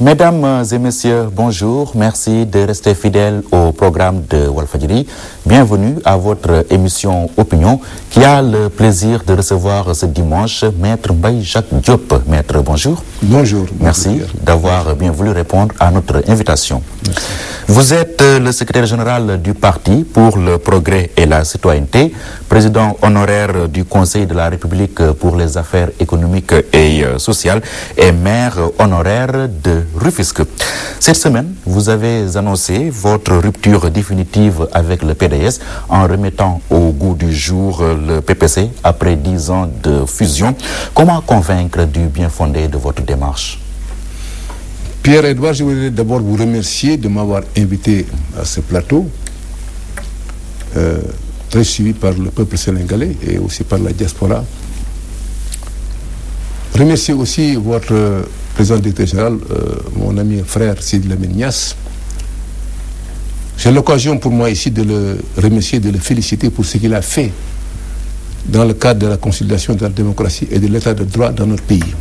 Mesdames et messieurs, bonjour. Merci de rester fidèles au programme de Walfadjri. Bienvenue à votre émission Opinion qui a le plaisir de recevoir ce dimanche Maître Mbaye Jacques Diop. Maître, bonjour. Bonjour. Merci d'avoir bien voulu répondre à notre invitation. Merci. Vous êtes le secrétaire général du Parti pour le progrès et la citoyenneté, président honoraire du Conseil de la République pour les affaires économiques et sociales et maire honoraire de Rufisque. Cette semaine, vous avez annoncé votre rupture définitive avec le PDS en remettant au goût du jour le PPC après 10 ans de fusion. Comment convaincre du bien fondé de votre démarche? Pierre-Edouard, je voudrais d'abord vous remercier de m'avoir invité à ce plateau, très suivi par le peuple sénégalais et aussi par la diaspora. Remercier aussi votre président directeur général, mon ami et frère Sidi Lamine Niasse. J'ai l'occasion pour moi ici de le remercier, de le féliciter pour ce qu'il a fait dans le cadre de la consolidation de la démocratie et de l'état de droit dans notre pays.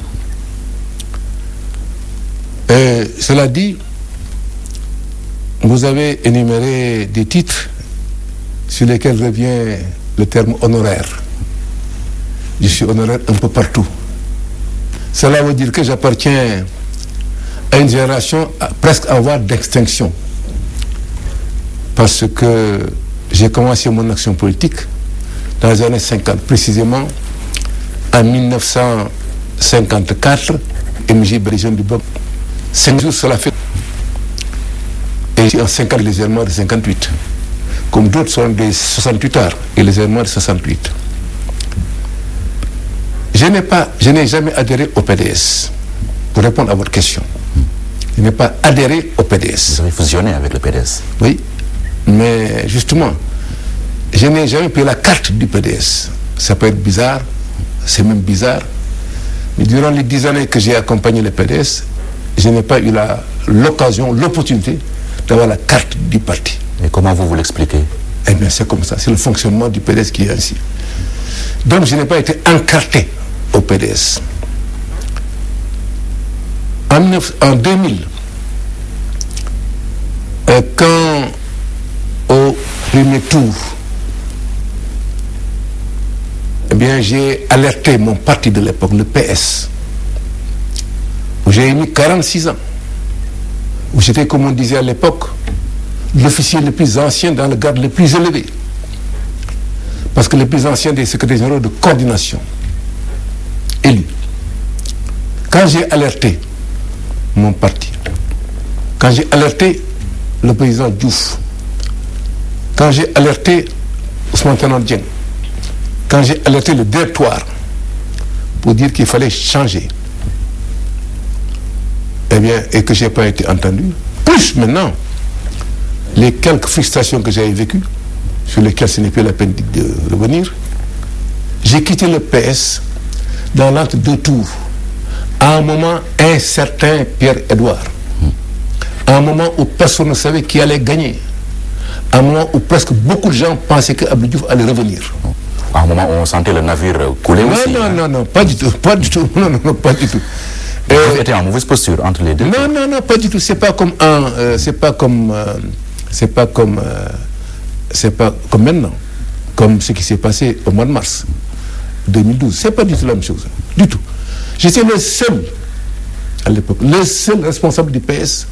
Cela dit, vous avez énuméré des titres sur lesquels revient le terme honoraire. Je suis honoraire un peu partout. Cela veut dire que j'appartiens à une génération presque en voie d'extinction. Parce que j'ai commencé mon action politique dans les années 50, précisément en 1954, MJ Brésion du Boc. 5 jours, cela fait. Et en 50, les événements de 58. Comme d'autres sont des 68 heures et les événements de 68. Je n'ai jamais adhéré au PDS. Pour répondre à votre question. Je n'ai pas adhéré au PDS. Vous avez fusionné avec le PDS. Oui, mais justement, je n'ai jamais pris la carte du PDS. Ça peut être bizarre, c'est même bizarre. Mais durant les 10 années que j'ai accompagné le PDS, je n'ai pas eu l'occasion, l'opportunité d'avoir la carte du parti. Et comment vous l'expliquez? Eh bien, c'est comme ça. C'est le fonctionnement du PDS qui est ainsi. Donc, je n'ai pas été encarté au PDS. En 2000, quand au premier tour, eh bien, j'ai alerté mon parti de l'époque, le PS, où j'ai mis 46 ans, où j'étais, comme on disait à l'époque, l'officier le plus ancien dans le grade le plus élevé. Parce que le plus ancien des secrétaires généraux de coordination élu. Quand j'ai alerté mon parti, quand j'ai alerté le président Diouf, quand j'ai alerté Ousmane Tanor Dieng, quand j'ai alerté le directoire pour dire qu'il fallait changer, eh bien, et que je n'ai pas été entendu, plus maintenant, les quelques frustrations que j'avais vécues, sur lesquelles ce n'est plus la peine de revenir, j'ai quitté le PS dans l'entre-deux tours, à un moment incertain, Pierre-Edouard, à un moment où personne ne savait qui allait gagner, à un moment où presque beaucoup de gens pensaient que Abdou Diouf allait revenir. À un moment où on sentait le navire couler aussi. Non, pas du tout, pas du tout, non, pas du tout. Vous étiez en mauvaise posture entre les deux. Non, pas du tout. C'est pas comme maintenant, comme ce qui s'est passé au mois de mars 2012. C'est pas du tout la même chose, du tout. J'étais le seul, à l'époque, le seul responsable du PS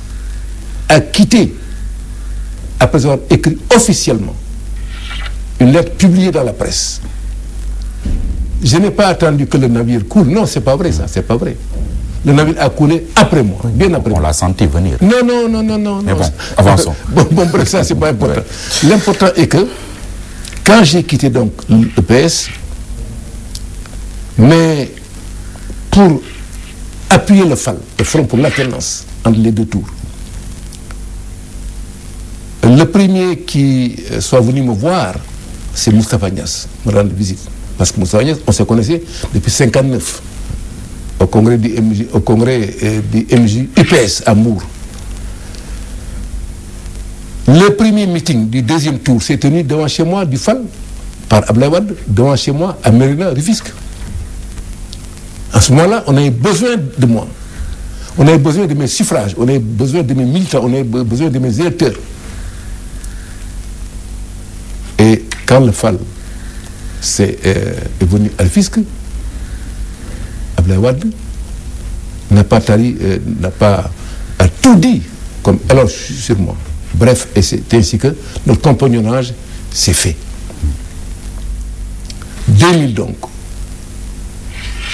à quitter, après avoir écrit officiellement une lettre publiée dans la presse. Je n'ai pas attendu que le navire coule. Non, c'est pas vrai ça, c'est pas vrai. Le navire a coulé après moi, bien après moi. On l'a senti venir. Non. Mais bon, avançons. Bon, bref, ça, c'est pas important. Ouais. L'important est que, quand j'ai quitté donc le PS, mais pour appuyer le front pour l'alternance entre les deux tours, le premier qui soit venu me voir, c'est Moustapha Niasse, me rendre visite. Parce que Moustapha Niasse, on se connaissait depuis 1959. Au congrès du MJ UPS à Mour. Le premier meeting du deuxième tour s'est tenu devant chez moi du FAL, par Abdoulaye Wade, devant chez moi à Mérina, Rufisque. À ce moment-là, on avait besoin de moi. On a besoin de mes suffrages, on a besoin de mes militants, on a besoin de mes électeurs. Et quand le FAL est venu à le fisc, Abdoulaye Wade n'a pas tout dit comme éloge sur moi. Bref, et c'est ainsi que notre compagnonnage s'est fait. 2000 donc.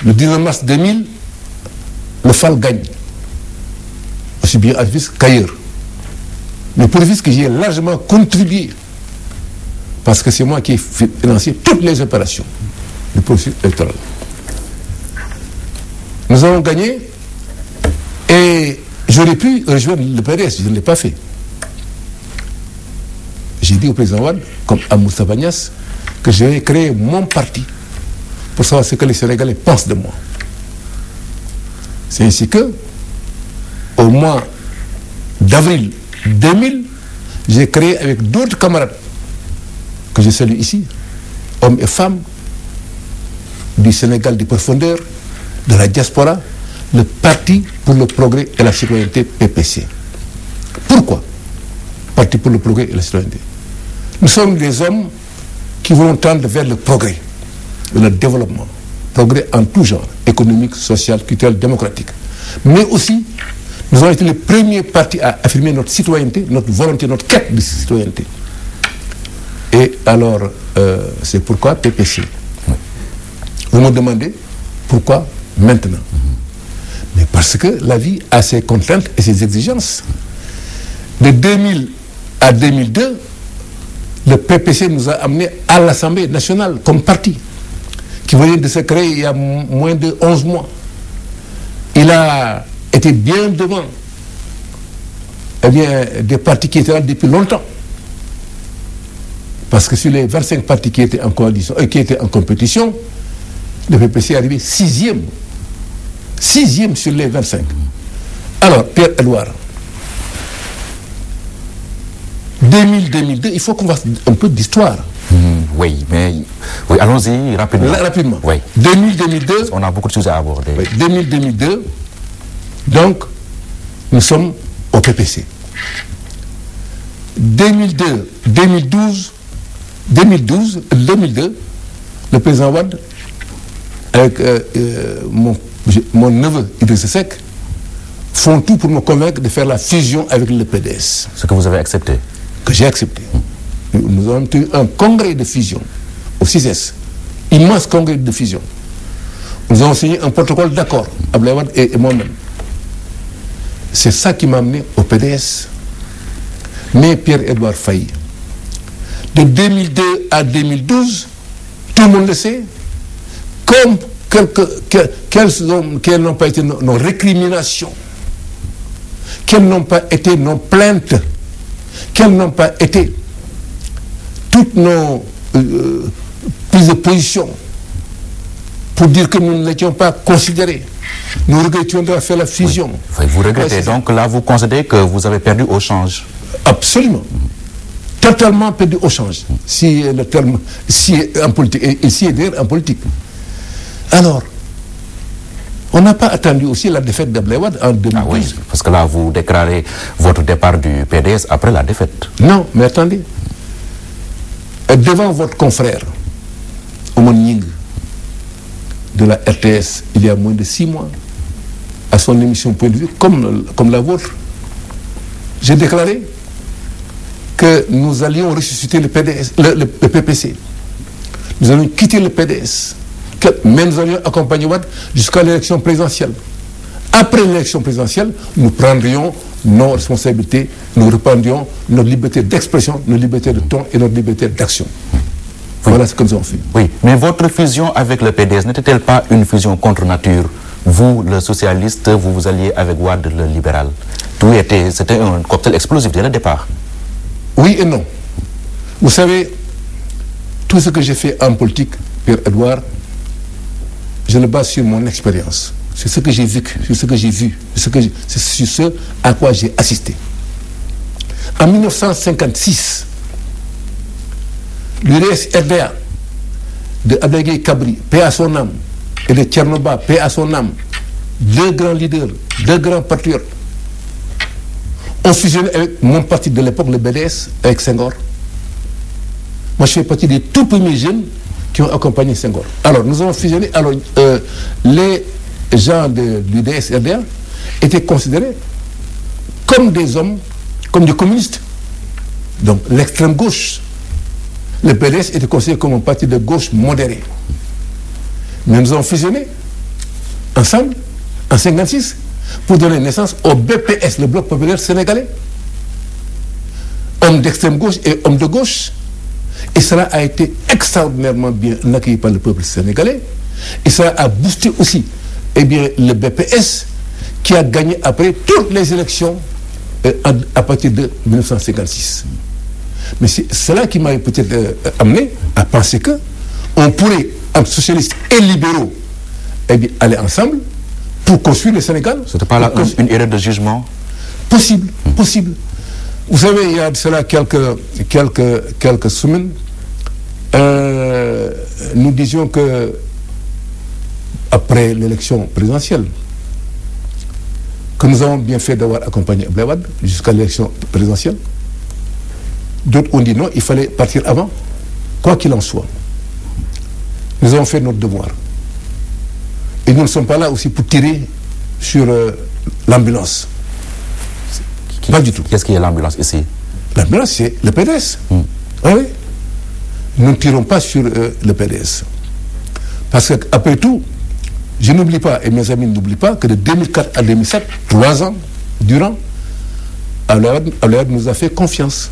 Le 19 mars 2000, le FAL gagne. Aussi bien à le fisc qu'ailleurs. Mais pour le fisc, j'y ai largement contribué. Parce que c'est moi qui ai financé toutes les opérations du processus électoral. Nous avons gagné et j'aurais pu rejoindre le PDS, je ne l'ai pas fait. J'ai dit au président Wade, comme à Moustapha Niasse, que j'avais créé mon parti pour savoir ce que les Sénégalais pensent de moi. C'est ainsi que, au mois d'avril 2000, j'ai créé avec d'autres camarades que je salue ici, hommes et femmes du Sénégal de profondeur, de la diaspora, le Parti pour le progrès et la citoyenneté PPC. Pourquoi Parti pour le progrès et la citoyenneté? Nous sommes des hommes qui voulons tendre vers le progrès, le développement, progrès en tout genre, économique, social, culturel, démocratique. Mais aussi, nous avons été les premiers partis à affirmer notre citoyenneté, notre volonté, notre quête de citoyenneté. Et alors, c'est pourquoi PPC. Vous me demandez pourquoi maintenant? Mais parce que la vie a ses contraintes et ses exigences. De 2000 à 2002, le PPC nous a amenés à l'Assemblée nationale comme parti, qui venait de se créer il y a moins de 11 mois. Il a été bien devant des partis qui étaient là depuis longtemps. Parce que sur les 25 partis qui étaient en coalition, qui étaient en compétition, le PPC est arrivé 6e. 6e sur les 25. Alors, Pierre-Edouard, 2000-2002, il faut qu'on fasse un peu d'histoire. Oui, mais oui, allons-y rapidement. Rapidement. Oui. 2000-2002. On a beaucoup de choses à aborder. Oui, 2000-2002. Donc, nous sommes au PPC. 2002, le président Wade, avec mon neveu Idrissa Seck, font tout pour me convaincre de faire la fusion avec le PDS. Ce que vous avez accepté? Que j'ai accepté. Nous avons tenu un congrès de fusion au CISES, immense congrès de fusion. Nous avons signé un protocole d'accord, Abdoulaye Wade et moi-même. C'est ça qui m'a amené au PDS. Mais Pierre-Edouard Faye, de 2002 à 2012, tout le monde le sait, comme quelles n'ont pas été nos récriminations, quelles n'ont pas été nos plaintes, quelles n'ont pas été toutes nos prises de position pour dire que nous n'étions pas considérés. Nous regrettions d'avoir fait la fusion. Oui. Vous regrettez, donc là vous considérez que vous avez perdu au change? Absolument. Totalement perdu au change. Si le terme, si en politique, et ici et d'ailleurs en politique. Alors, on n'a pas attendu aussi la défaite d'Abdoulaye Wade en 2012. Ah oui, parce que là, vous déclarez votre départ du PDS après la défaite. Non, mais attendez. Devant votre confrère, Oumar Nying, de la RTS, il y a moins de 6 mois, à son émission Point de vue, comme la vôtre, j'ai déclaré que nous allions ressusciter le PDS, le PPC. Nous allions quitter le PDS. Mais nous allions accompagner Wade jusqu'à l'élection présidentielle. Après l'élection présidentielle, nous prendrions nos responsabilités, nous reprendrions notre liberté d'expression, notre liberté de ton et notre liberté d'action. Oui. Voilà ce que nous avons fait. Oui, mais votre fusion avec le PDS n'était-elle pas une fusion contre nature? Vous, le socialiste, vous vous alliez avec Wade, le libéral. C'était un cocktail explosif dès le départ. Oui et non. Vous savez, tout ce que j'ai fait en politique, Pierre-Edouard, je le base sur mon expérience. C'est ce que j'ai vécu, c'est ce que j'ai vu, c'est sur ce à quoi j'ai assisté. En 1956, l'UDS-RDA de Abdoulaye Kabri, paix à son âme, et de Tchernoba, paix à son âme, deux grands leaders, deux grands patriotes, ont fusionné avec mon parti de l'époque, le BDS, avec Senghor. Moi, je fais partie des tout premiers jeunes qui ont accompagné Senghor. Alors, nous avons fusionné. Alors, les gens du DS-RDA étaient considérés comme des hommes, comme des communistes. Donc, l'extrême gauche. Le PDS était considéré comme un parti de gauche modéré. Mais nous avons fusionné ensemble en 1956 pour donner naissance au BPS, le Bloc populaire sénégalais. Hommes d'extrême gauche et hommes de gauche. Et cela a été extraordinairement bien accueilli par le peuple sénégalais. Et cela a boosté aussi le BPS qui a gagné après toutes les élections à partir de 1956. Mais c'est cela qui m'a peut-être amené à penser que on pourrait, entre socialistes et libéraux, aller ensemble pour construire le Sénégal. C'était pas là une erreur de jugement? Possible, possible. Vous savez, il y a de cela quelques semaines, nous disions que après l'élection présidentielle, que nous avons bien fait d'avoir accompagné Abdoulaye Wade jusqu'à l'élection présidentielle. D'autres ont dit non, il fallait partir avant, quoi qu'il en soit. Nous avons fait notre devoir. Et nous ne sommes pas là aussi pour tirer sur l'ambulance. Pas du tout. Qu'est-ce qui est l'ambulance ici? L'ambulance, c'est le PDS. Ah oui. Nous ne tirons pas sur le PDS. Parce qu'après tout, je n'oublie pas, et mes amis n'oublient pas, que de 2004 à 2007, 3 ans durant, Abdoulaye Wade nous a fait confiance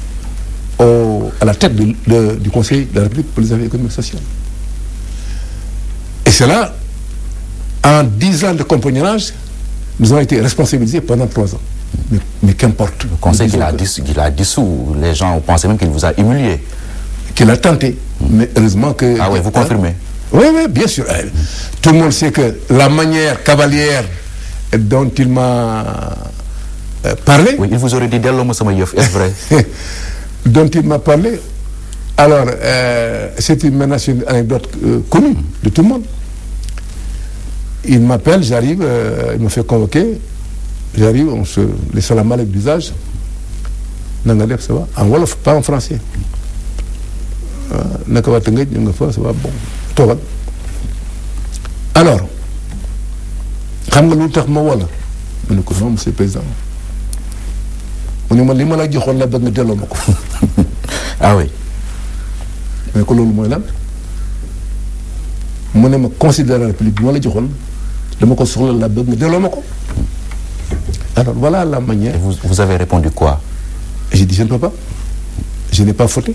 à la tête du Conseil de la République pour les affaires économiques et sociales. Et cela, en 10 ans de compagnonnage, nous avons été responsabilisés pendant 3 ans. Mais qu'importe. Le Conseil qu'il a dissous, les gens pensaient même qu'il vous a humilié. Qu'il a tenté. Mais heureusement que... Ah oui, vous confirmez? Oui, oui, bien sûr. Tout le monde sait que la manière cavalière dont il m'a parlé... Oui, il vous aurait dit Dello Moussama Yoff, est-ce vrai? Dont il m'a parlé. Alors, c'est une anecdote connue de tout le monde. Il m'appelle, j'arrive, il me fait convoquer. J'arrive, on se laisse la malle d'usage. Nangalef, ça va. En Wolof, pas en français. Nakawatengej, ça va, bon. Togal. Alors, xam nga lu tax ma wala ma ne ko non monsieur le président mu ne ma li ma la joxoon la bëgg nga delloo ma ko. Ah oui. mais ko loolu mooy lan mu ne ma considérer la République bi ma la joxoon dama ko soxla la bëgg nga delloo ma ko. Alors voilà la manière. Et vous avez répondu quoi? J'ai dit je ne peux pas. Je n'ai pas fauté.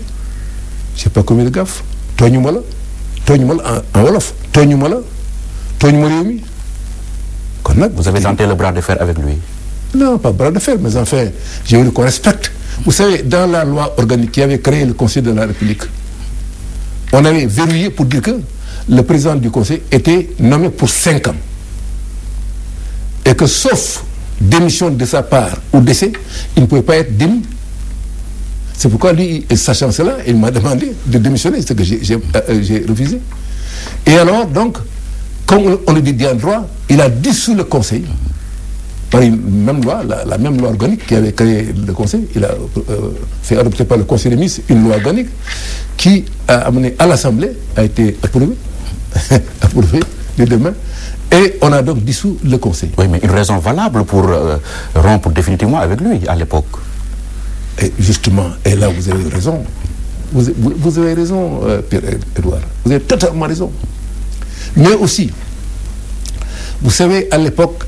Je n'ai pas commis de gaffe. Tooñu ma la en wolof. Tooñu ma la réew mi. Kon nag vous avez tenté le bras de fer avec lui? Non, pas bras de fer, mais enfin, j'ai voulu qu'on respecte. Vous savez, dans la loi organique qui avait créé le Conseil de la République, on avait verrouillé pour dire que le président du Conseil était nommé pour 5 ans. Et que sauf démission de sa part ou décès, il ne pouvait pas être démis. C'est pourquoi lui, sachant cela, il m'a demandé de démissionner, ce que j'ai refusé. Et alors, donc, comme on le dit en droit, il a dissous le Conseil par une même loi, la même loi organique qui avait créé le Conseil. Il a fait adopter par le Conseil des ministres une loi organique qui a amené à l'Assemblée, a été approuvée, approuvée de demain. Et on a donc dissous le Conseil. Oui, mais une raison valable pour rompre définitivement avec lui à l'époque. Et justement, et là vous avez raison. Vous avez raison, Pierre-Edouard. Vous avez totalement raison. Mais aussi, vous savez, à l'époque,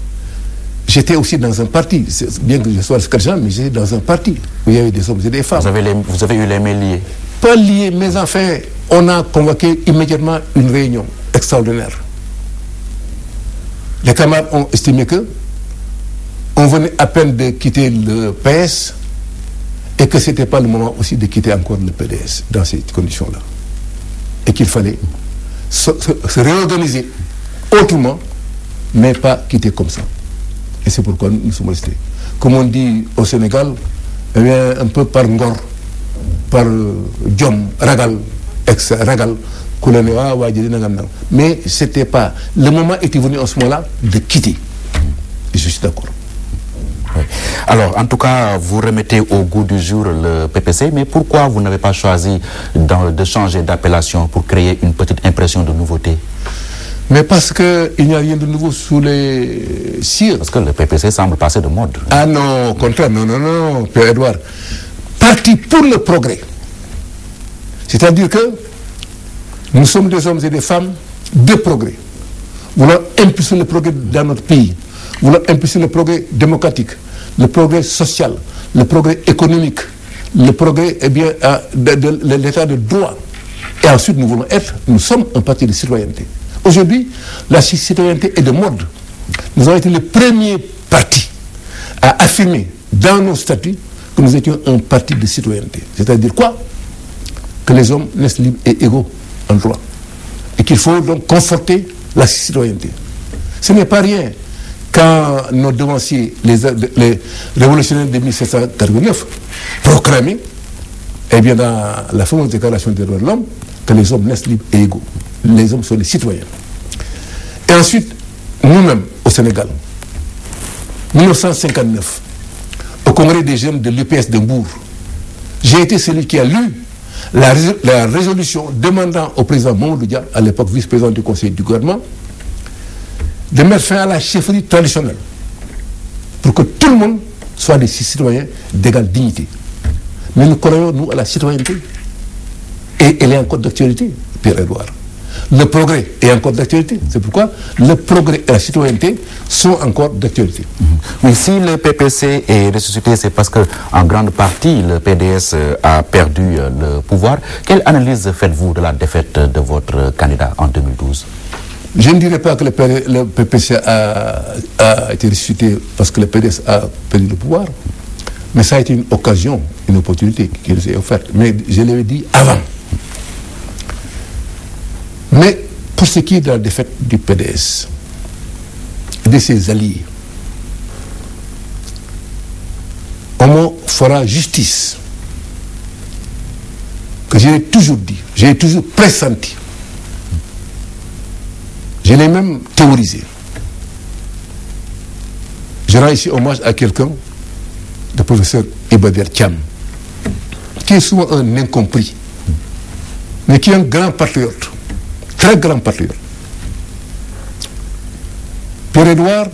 j'étais aussi dans un parti. Bien que je sois secrétaire, mais j'étais dans un parti où il y avait des hommes et des femmes. Vous avez eu les mains liées? Pas liées, mais enfin, on a convoqué immédiatement une réunion extraordinaire. Les camarades ont estimé que on venait à peine de quitter le PS et que ce n'était pas le moment aussi de quitter encore le PDS dans ces conditions-là. Et qu'il fallait se réorganiser autrement, mais pas quitter comme ça. Et c'est pourquoi nous sommes restés. Comme on dit au Sénégal, eh bien, un peu par ngor, par jom, ragal, ex-ragal, mais c'était pas... Le moment était venu en ce moment-là de quitter. je suis d'accord. Oui. Alors, en tout cas, vous remettez au goût du jour le PPC, mais pourquoi vous n'avez pas choisi de changer d'appellation pour créer une petite impression de nouveauté? Mais parce qu'il n'y a rien de nouveau sous les cires. Parce que le PPC semble passer de mode. Ah non, au contraire, non, Pierre-Edouard. Parti pour le progrès. C'est-à-dire que nous sommes des hommes et des femmes de progrès. Voulons impulser le progrès dans notre pays. Voulons impulser le progrès démocratique, le progrès social, le progrès économique, le progrès de l'état de droit. Et ensuite, nous sommes un parti de citoyenneté. Aujourd'hui, la citoyenneté est de mode. Nous avons été le premier parti à affirmer dans nos statuts que nous étions un parti de citoyenneté. C'est-à-dire quoi? Que les hommes naissent libres et égaux en droit. Et qu'il faut donc conforter la citoyenneté. Ce n'est pas rien quand nos devanciers, les révolutionnaires de 1789, proclamaient, eh bien, dans la fameuse déclaration des droits de l'homme, que les hommes naissent libres et égaux. Les hommes sont les citoyens. Et ensuite, nous-mêmes, au Sénégal, 1959, au congrès des jeunes de l'UPS de Mbour, j'ai été celui qui a lu la résolution demandant au président Mamadou Dia, à l'époque vice-président du conseil du gouvernement, de mettre fin à la chefferie traditionnelle pour que tout le monde soit des citoyens d'égale dignité. Mais nous croyons, nous, à la citoyenneté. Et elle est encore d'actualité, Pierre-Edouard. Le progrès est encore d'actualité. C'est pourquoi le progrès et la citoyenneté sont encore d'actualité. Oui, si le PPC est ressuscité, c'est parce qu'en grande partie, le PDS a perdu le pouvoir. Quelle analyse faites-vous de la défaite de votre candidat en 2012? Je ne dirais pas que le PPC a été ressuscité parce que le PDS a perdu le pouvoir, mais ça a été une occasion, une opportunité qui nous est offerte. Mais je l'avais dit avant. Mais pour ce qui est de la défaite du PDS, de ses alliés, on me fera justice. Que j'ai toujours dit, j'ai toujours pressenti. Je l'ai même théorisé. Je rends ici hommage à quelqu'un, le professeur Iba Der Thiam, qui est souvent un incompris, mais qui est un grand patriote. Très grand patriote. Pierre-Edouard,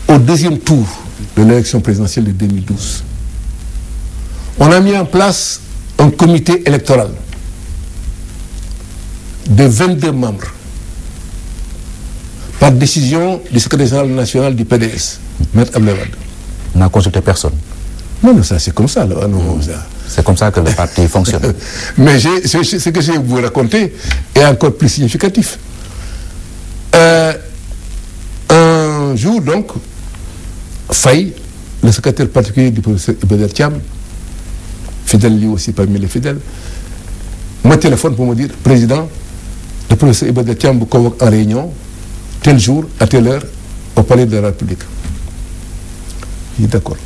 au deuxième tour de l'élection présidentielle de 2012, on a mis en place un comité électoral de 22 membres par décision du secrétaire général national du PDS, Maître Abdoulaye Wade. On n'a consulté personne. Non, ça c'est comme ça. Là. Non, ça. C'est comme ça que le parti fonctionne. Mais ce que je vais vous raconter est encore plus significatif. Un jour, donc, Faye, le secrétaire particulier du professeur Iba Der Thiam, fidèle lui aussi parmi les fidèles, me téléphone pour me dire, président, le professeur Iba Der Thiam vous convoque en réunion, tel jour, à telle heure, au palais de la République. Il dit d'accord.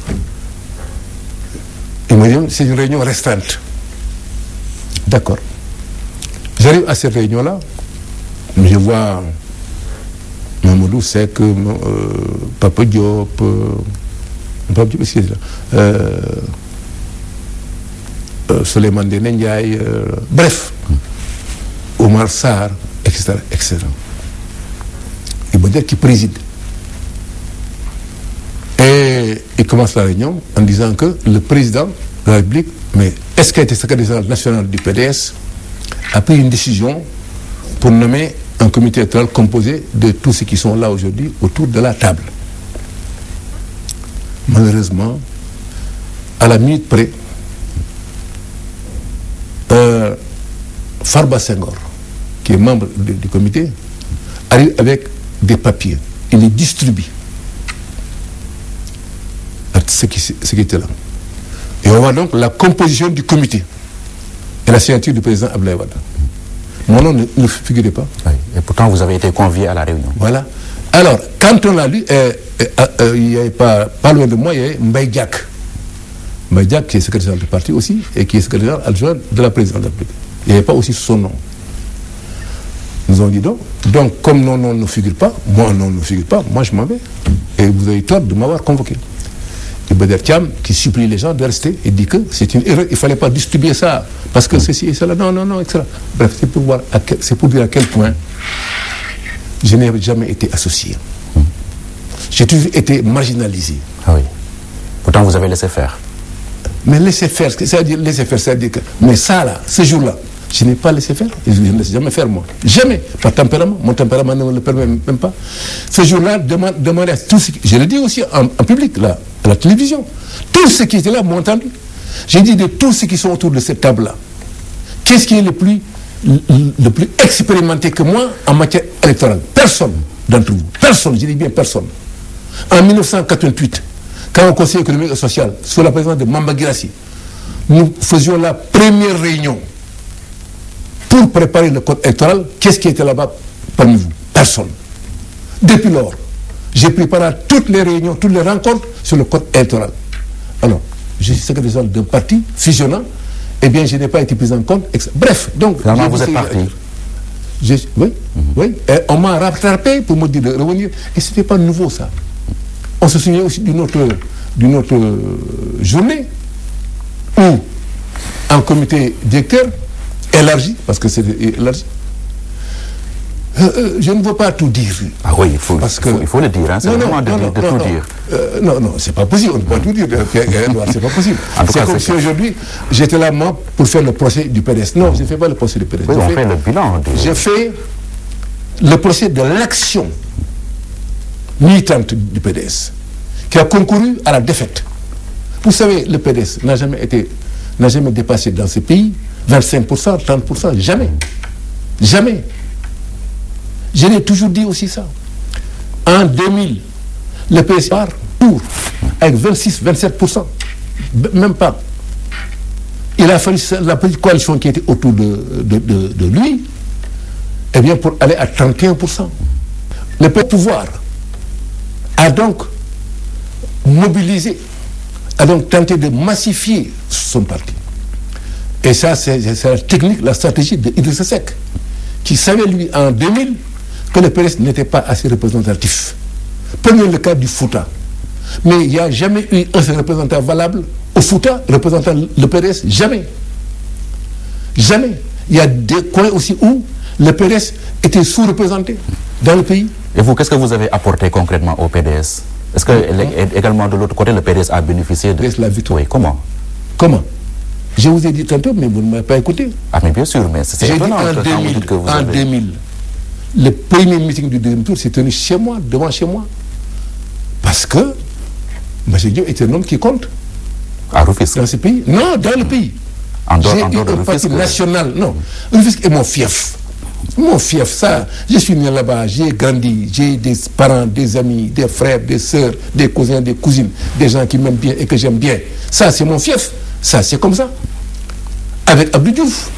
Il m'a dit, c'est une réunion restreinte. D'accord. J'arrive à cette réunion-là, je vois Mamadou Seck, Papa Diop, Souleymane Ndéné Ndiaye, bref, Omar Sarr, etc., etc. Il m'a dit qu'il préside. Et il commence la réunion en disant que le président de la République, mais est-ce qu'il a été secrétaire national du PDS, a pris une décision pour nommer un comité électoral composé de tous ceux qui sont là aujourd'hui autour de la table. Malheureusement, à la minute près, Farba Senghor, qui est membre du comité, arrive avec des papiers. Il les distribue à ceux qui étaient là. Et on voit donc la composition du comité et la signature du président Abdoulaye Wade. Mon nom ne figurait pas. Oui. Et pourtant, vous avez été convié à la réunion. Voilà. Alors, quand on l'a lu, il n'y avait pas loin de moi, il y avait Mbaye Diack. Mbaye Diack, qui est secrétaire général du parti aussi, et qui est secrétaire adjoint de la présidente de la République. Il n'y avait pas aussi son nom. nous ont dit non. Donc, comme non ne figure pas, moi je m'en vais. Et vous avez tort de m'avoir convoqué. Et Badr Thiam, qui supplie les gens de rester, et dit que c'est une erreur, il ne fallait pas distribuer ça, parce que ceci et cela, non, etc. Bref, c'est pour dire à quel point je n'ai jamais été associé. J'ai toujours été marginalisé. Ah oui. Pourtant, vous avez laissé faire. Mais laisser faire, c'est-à-dire que... Mais ça, là, ce jour-là, je n'ai pas laissé faire. Je ne laisse jamais faire, moi. Jamais. Par tempérament. Mon tempérament ne me le permet même pas. Ce jour-là, demandez à tous ceux qui... Je le dis aussi en public, là, à la télévision. Tous ceux qui étaient là m'ont entendu. J'ai dit de tous ceux qui sont autour de cette table-là, qu'est-ce qui est le plus expérimenté que moi en matière électorale? Personne d'entre vous. Personne, je dis bien personne. En 1988, quand au Conseil économique et social, sous la présidence de Mamba Guirassy, nous faisions la première réunion pour préparer le code électoral. Qu'est-ce qui était là-bas parmi vous? Personne. Depuis lors, j'ai préparé toutes les réunions, toutes les rencontres sur le code électoral. Alors, je suis secrétaire général d'un parti fusionnant, eh bien, je n'ai pas été pris en compte. Bref, donc... Finalement, vous êtes parti. Oui. Et on m'a rattrapé pour me dire de revenir. Et ce n'était pas nouveau, ça. On se souvient aussi d'une autre journée où, en comité directeur, élargi, parce que c'est élargi, je ne veux pas tout dire. Ah oui, il faut le dire, hein, c'est vraiment de tout dire. Non, c'est pas possible, on ne peut pas tout dire, c'est pas possible. C'est comme si aujourd'hui, j'étais là, moi, pour faire le procès du PDS. Non, je ne fais pas le procès du PDS. Oui, on fait le bilan. J'ai fait le procès de l'action militante du PDS, qui a concouru à la défaite. Vous savez, le PDS n'a jamais dépassé dans ce pays 25%, 30%, jamais. Jamais. Je l'ai toujours dit aussi ça. En 2000, le PDS part pour, avec 26, 27%. Même pas. Il a fallu la petite coalition qui était autour de lui, eh bien, pour aller à 31%. Le pouvoir a donc mobilisé, a donc tenté de massifier son parti. Et ça, c'est la technique, la stratégie d'Idrissa Seck, qui savait, lui, en 2000, que le PDS n'était pas assez représentatif. Prenez le cas du Fouta. Mais il n'y a jamais eu un seul représentant valable au Fouta, représentant le PDS, jamais. Jamais. Il y a des coins aussi où le PDS était sous-représenté dans le pays. Et vous, qu'est-ce que vous avez apporté concrètement au PDS? Est-ce que également de l'autre côté, le PDS a bénéficié de... la victoire. Oui, comment? Comment? Je vous ai dit tantôt, mais vous ne m'avez pas écouté. Ah, mais bien sûr, mais c'est étonnant. En 2000, le premier meeting du deuxième tour s'est tenu chez moi, devant chez moi. Parce que M. Diop est un homme qui compte. À Rufisque? Dans ce pays? Non, dans le pays. J'ai eu un parti national. Non, Rufisque est mon fief. Mon fief, ça. Je suis né là-bas, j'ai grandi, j'ai des parents, des amis, des frères, des sœurs, des cousins, des cousines, des gens qui m'aiment bien et que j'aime bien. Ça, c'est mon fief. Ça, c'est comme ça. Avec Abdou Diouf,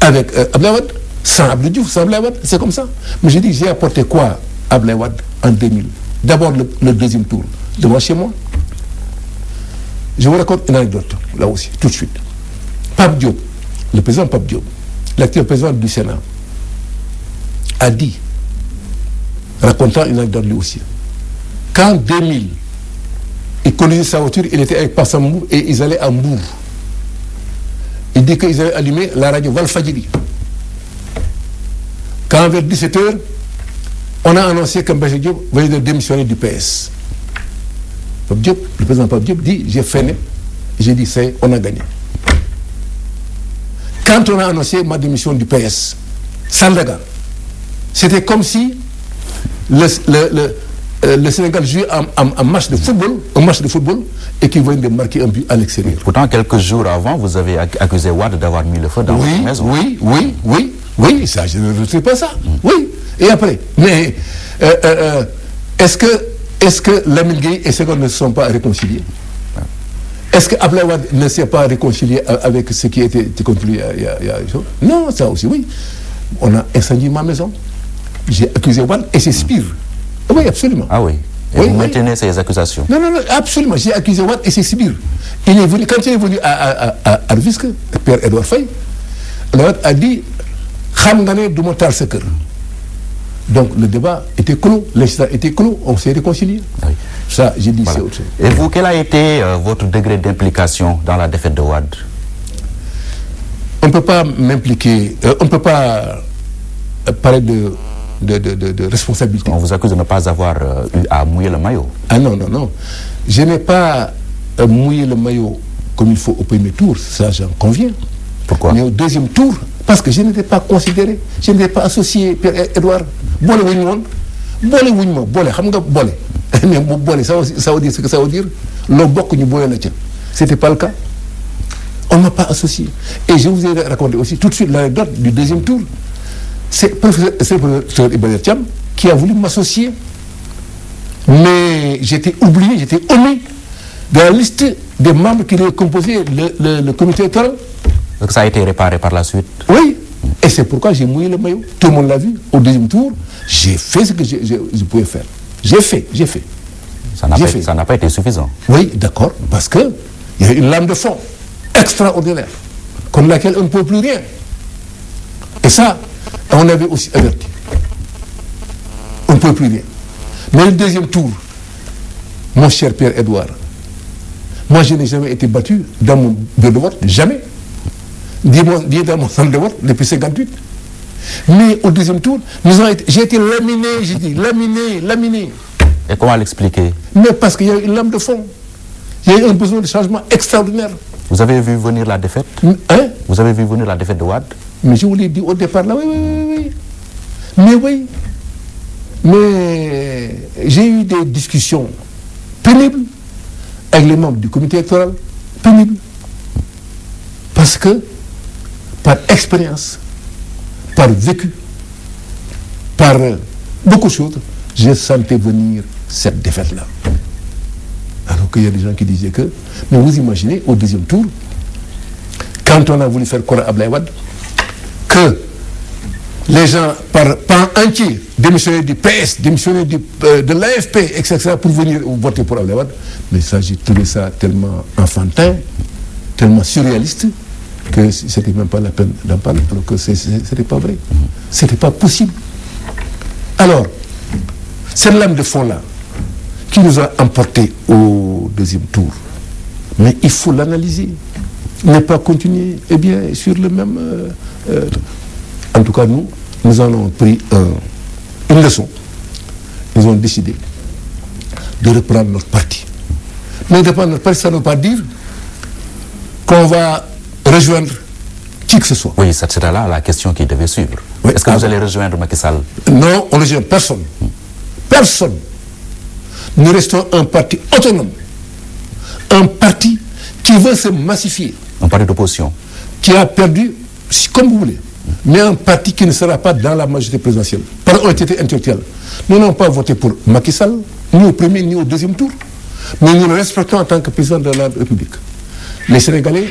avec Abdoulaye Wade, sans Abdou Diouf, sans Abdoulaye Wade, c'est comme ça. Mais j'ai dit, j'ai apporté quoi à Abdoulaye Wade en 2000? D'abord le deuxième tour, devant chez moi. Je vous raconte une anecdote, là aussi, tout de suite. Pape Diop, le président Pape Diop, l'actuel président du Sénat, a dit, racontant une anecdote lui aussi, qu'en 2000, il conduisait sa voiture, il était avec Passamou et ils allaient à Mbour. Il dit qu'ils avaient allumé la radio Walfadjri. Quand vers 17h, on a annoncé que Mbacke Diop venait de démissionner du PS. Pape Diop, le président Pape Diop dit, j'ai freiné, j'ai dit, c'est, on a gagné. Quand on a annoncé ma démission du PS, Sandaga, c'était comme si le Sénégal jouait un match de football, et qu'il venait de marquer un but à l'extérieur. Pourtant, quelques jours avant, vous avez accusé Wade d'avoir mis le feu dans votre maison. Oui, ça, je ne sais pas ça. Oui, et après, mais est-ce que Lamine Gueye et Senghor ne se sont pas réconciliés? Est-ce que Abdoulaye Wade ne s'est pas réconcilié avec ce qui était contre lui? Non, ça aussi, oui. On a incendié ma maison. J'ai accusé Wade et c'est pire. Oui, absolument. Ah oui. Et vous maintenez ces accusations? Non, absolument. J'ai accusé Wade et c'est pire. Il est venu, quand il est venu à Rufisque, Pierre Edouard Faye, Wade a dit, Khamgane du Motar Seker. Donc le débat était clos, l'incident était clos, on s'est réconcilié. Oui. Ça, j'ai dit, Voilà. c'est autre chose. Et vous, quel a été votre degré d'implication dans la défaite de Wade? On ne peut pas m'impliquer, on ne peut pas parler de responsabilité. On vous accuse de ne pas avoir eu à mouiller le maillot. Ah non, non, non. Je n'ai pas mouillé le maillot comme il faut au premier tour, ça j'en conviens. Pourquoi? Mais au deuxième tour, parce que je n'étais pas considéré, je n'étais pas associé, Pierre-Edouard. Bolé wuñ woon, bolé wuñ ma, bolé, xam nga bolé. Mais bolé, ça veut dire ce que ça veut dire. Lo bokk ñu bolé la ca. C'était pas le cas. On ne m'a pas associé. Et je vous ai raconté aussi tout de suite l'anecdote du deuxième tour. C'est le professeur Ibrahim Thiam qui a voulu m'associer. Mais j'étais oublié, j'étais omis de la liste des membres qui avaient composé le comité électoral. Donc ça a été réparé par la suite. Oui, et c'est pourquoi j'ai mouillé le maillot. Tout le monde l'a vu. Au deuxième tour, j'ai fait ce que je pouvais faire. J'ai fait. Ça n'a pas été suffisant. Oui, d'accord, parce qu'il y a une lame de fond extraordinaire, contre laquelle on ne peut plus rien. Et ça, on avait aussi averti. On ne peut plus rien. Mais le deuxième tour, mon cher Pierre-Edouard, moi je n'ai jamais été battu dans mon bureau de vote, jamais. Ni dans mon centre de vote depuis 58. Mais au deuxième tour, j'ai été laminé, j'ai dit, laminé. Et comment l'expliquer? Mais parce qu'il y a une lame de fond. Il y a eu un besoin de changement extraordinaire. Vous avez vu venir la défaite? Hein? Vous avez vu venir la défaite de Wade? Mais je vous l'ai dit au départ, là, oui. Mais oui. Mais j'ai eu des discussions pénibles avec les membres du comité électoral. Pénibles. Parce que, par expérience, par vécu, par beaucoup de choses, j'ai senti venir cette défaite-là. Alors qu'il y a des gens qui disaient que... Mais vous imaginez, au deuxième tour, quand on a voulu faire croire à Abdoulaye Wade, que les gens, par pan entier, démissionnaient du PS, démissionnaient de l'AFP, etc., pour venir voter pour Abdoulaye Wade, mais ça, j'ai trouvé ça tellement enfantin, tellement surréaliste, que c'était même pas la peine d'en parler, alors que c'était pas vrai. C'était pas possible. Alors, cette lame de fond-là, qui nous a emportés au deuxième tour, mais il faut l'analyser, ne pas continuer, eh bien, sur le même... en tout cas, nous en avons pris une leçon. Nous avons décidé de reprendre notre parti. Mais de reprendre notre parti, ça ne veut pas dire qu'on va rejoindre qui que ce soit. Oui, c'était là la question qui devait suivre. Oui. Est-ce que vous allez rejoindre Macky Sall? Non, on ne rejoint personne. Personne. Nous restons un parti autonome. Un parti qui veut se massifier. Un parti d'opposition. Qui a perdu, comme vous voulez, mais un parti qui ne sera pas dans la majorité présidentielle. Par honnêteté intellectuelle. Nous n'avons pas voté pour Macky Sall, ni au premier ni au deuxième tour. Mais nous le respectons en tant que président de la République. Les Sénégalais